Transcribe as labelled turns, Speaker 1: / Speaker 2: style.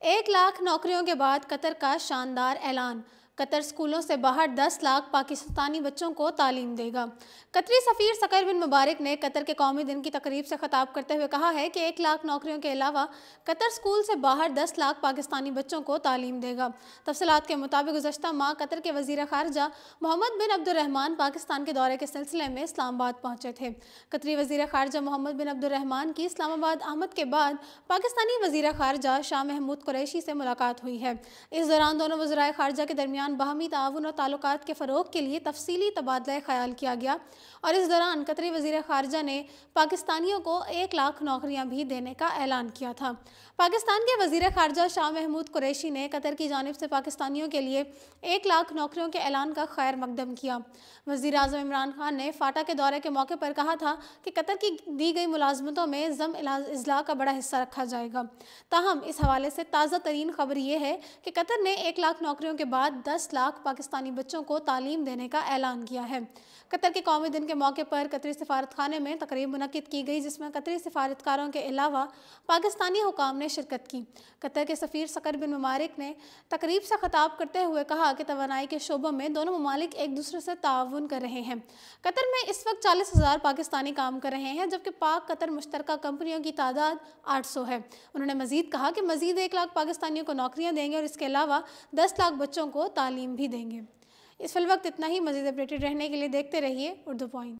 Speaker 1: 1 लाख नौकरियों के बाद कतर का शानदार ऐलान। कतर स्कूलों से बाहर 10 लाख पाकिस्तानी बच्चों को तालीम देगा। कतरी सफीर सकर बिन मुबारक ने कतर के कौमी दिन की तकरीब से खिताब करते हुए कहा है कि 1 लाख नौकरियों के अलावा कतर स्कूल से बाहर 10 लाख पाकिस्तानी बच्चों को तालीम देगा। तफसीलात के मुताबिक गुज़श्ता माह कतर के वज़ीर ख़ारजा मोहम्मद बिन अब्दुर्रहमान पाकिस्तान के दौरे के सिलसिले में इस्लामाबाद पहुंचे थे। कतरी वज़ीर ख़ारजा मोहम्मद बिन अब्दुर्रहमान की इस्लामाबाद आमद के बाद पाकिस्तानी वज़ीर ख़ारजा शाह महमूद कुरैशी से मुलाकात हुई है। इस दौरान दोनों वज़राए ख़ारजा के दरमियान बाहमी ताउन और ताल्लुकात के फ़रोग़ के लिए तफसीली तबादला ख़याल किया गया और इस दौरान कतरी वज़ीर ख़ारजा ने पाकिस्तानियों को 1 लाख नौकरियां भी देने का ऐलान किया था। पाकिस्तान के वज़ीर ख़ारजा शाह महमूद कुरैशी ने कतर की जानिब से पाकिस्तानियों के लिए 1 लाख नौकरियों के ऐलान का खैर मकदम किया। वज़ीर आज़म इमरान खान ने फाटा के दौरे के मौके पर कहा था कि कतर की दी गई मुलाजमतों में ज़म इज़्ला का बड़ा हिस्सा रखा जाएगा। ताहम इस हवाले से ताज़ा तरीन खबर यह है कि कतर ने 1 लाख नौकरियों के बाद 10 लाख पाकिस्तानी बच्चों को तालीम देने का ऐलान किया है। कतर के कौमी दिन के मौके पर कतरी सफारत खाने में तकरीब मुनक्किद की गई, जिसमें कतरी सफारतकारों के अलावा पाकिस्तानी हुकाम ने शिरकत की। कतर के सफ़ीर सकर बिन मुबारक ने तकरीब से खिताब करते हुए कहा कि तवानाई के शोबों में दोनों ममालिक एक दूसरे से ताउन कर रहे हैं। कतर में इस वक्त 40,000 पाकिस्तानी काम कर रहे हैं, जबकि पाक कतर मुश्तरका कंपनियों की तादाद 800 है। उन्होंने मजीद कहा कि मजीद 1 लाख पाकिस्तानियों को नौकरियां देंगे और इसके अलावा 10 लाख बच्चों को तालीम भी देंगे। इस वक्त इतना ही। मजीद अपडेटेड रहने के लिए देखते रहिए उर्दू पॉइंट।